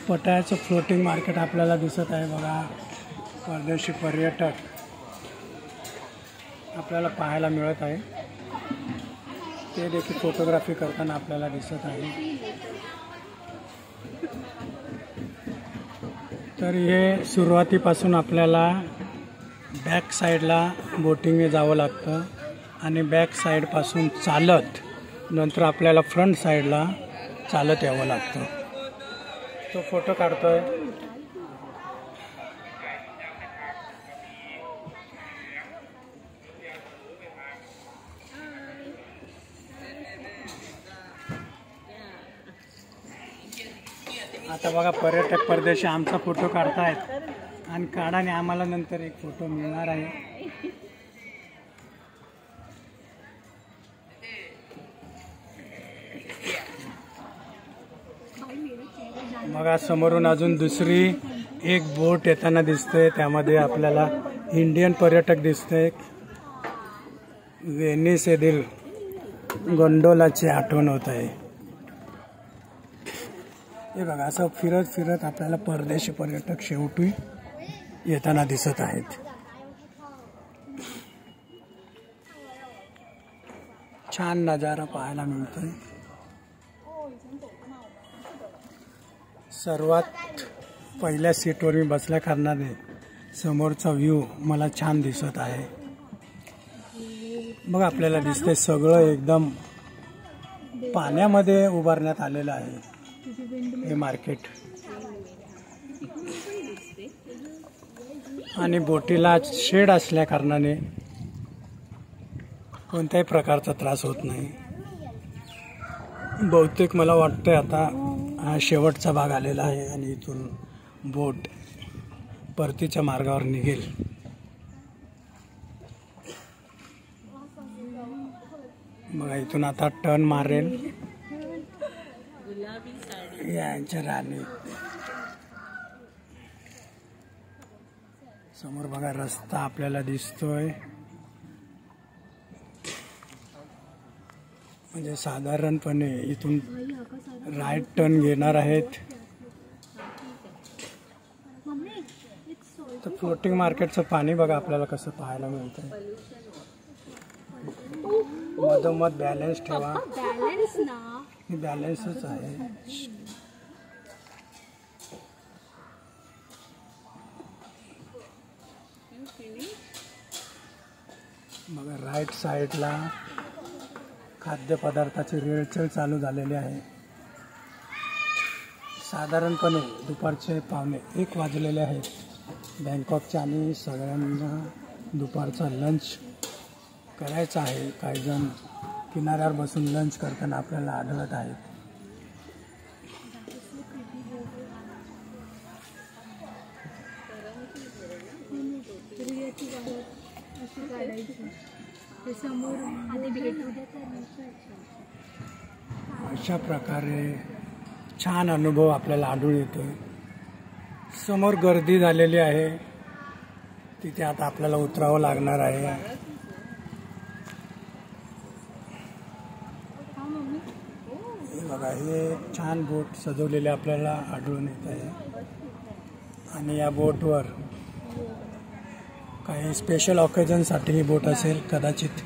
पटायाचं floating market आपल्याला दिसत आहे बघा. परदेशी पर्यटक आपल्याला पाहायला मिळत आहे. ते देखील फोटोग्राफी करताना आपल्याला दिसत आहे. तर हे सुरुवातीपासून आपल्याला बॅक साईडला बोटिंगने जावं लागतं आणि बॅक साईडपासून चालत नंतर आपल्याला फ्रंट साईडला चालत यावं लागतं. तो फोटो काढतोय. आता बघा पर्यटक परदेशी आमचा फोटो काढतायत आणि काढाने आम्हाला नंतर एक फोटो मिळणार आहे. बघा समोरून अजून दुसरी एक बोट येताना दिसते. त्यामध्ये आपल्याला इंडियन पर्यटक दिसते. वेनिस येथील गोंडोलाची आठवण होत आहे. हे बघा असं फिरत फिरत आपल्याला परदेशी पर्यटक शेवटी येताना दिसत आहेत. छान नजारा पाहायला मिळतोय. सर्वात पहिल्या सीटवर मी बसल्या कारणाने समोरचा व्ह्यू मला छान दिसत आहे. बघा आपल्याला दिसतंय सगळं एकदम पाण्यामध्ये उभारण्यात आलेलं आहे हे मार्केट. आणि बोटीला शेड असल्या कारणाने कोणत्याही प्रकारचा त्रास होत नाही. बहुतेक मला वाटतंय आता हा शेवटचा भाग आलेला आहे आणि इथून बोट परतीच्या मार्गावर निघेल. बघा इथून आता टर्न मारेल यांच्या राणी. समोर बघा रस्ता आपल्याला दिसतोय. म्हणजे साधारणपणे इथून राईट टर्न घेणार आहेत. तर फ्लोटिंग मार्केटचं पाणी बघा आपल्याला कसं पाहायला मिळतंय. मधोमध बॅलन्स ठेवा. बॅलन्सच आहे. बघा राईट साईडला खाद्यपदार्थाची रेलचेल चालू झालेली आहे. साधारणपणे दुपारचे 1:15 वाजलेले आहेत बँकॉकच्या आणि सगळ्यांना दुपारचा लंच करायचा आहे. काही जण किनाऱ्यावर बसून लंच करताना आपल्याला आढळत आहेत. अशा प्रकारे छान अनुभव आपल्याला आढळून येतोय. समोर गर्दी झालेली आहे. तिथे आता आपल्याला उतरावं लागणार आहे. बघा हे छान बोट सजवलेले आपल्याला आढळून येत आहे. आणि या बोटवर काही स्पेशल ऑकेजनसाठी ही बोट असेल कदाचित.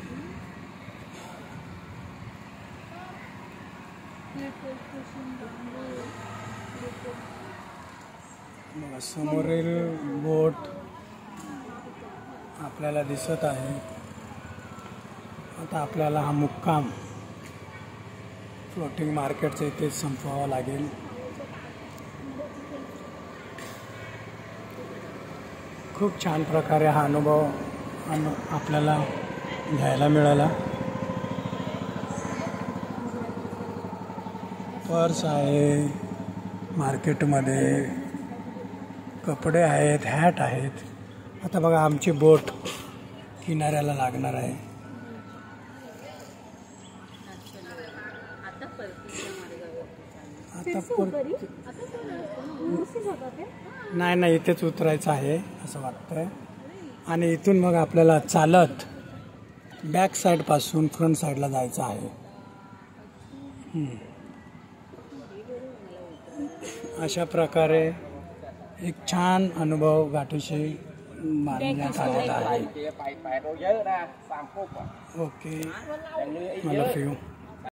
समोरील बोट आपल्याला दिसत आहे. आता आपल्याला हा मुक्काम फ्लोटिंग मार्केटचा इथे संपवावा लागेल. खूप छान प्रकारे हा अनुभव आपल्याला घ्यायला मिळाला. पर्स आहे मार्केटमध्ये, कपडे आहेत, हॅट आहेत. आता बघा आमची बोट किनाऱ्याला लागणार आहे. नाही इथेच उतरायचं आहे असं वाटतंय. आणि इथून मग आपल्याला चालत बॅक साईड पासून फ्रंट साईडला जायचं आहे. अशा प्रकारे एक छान अनुभव घाटूशी मानण्यात आलेला आहे. ओके मला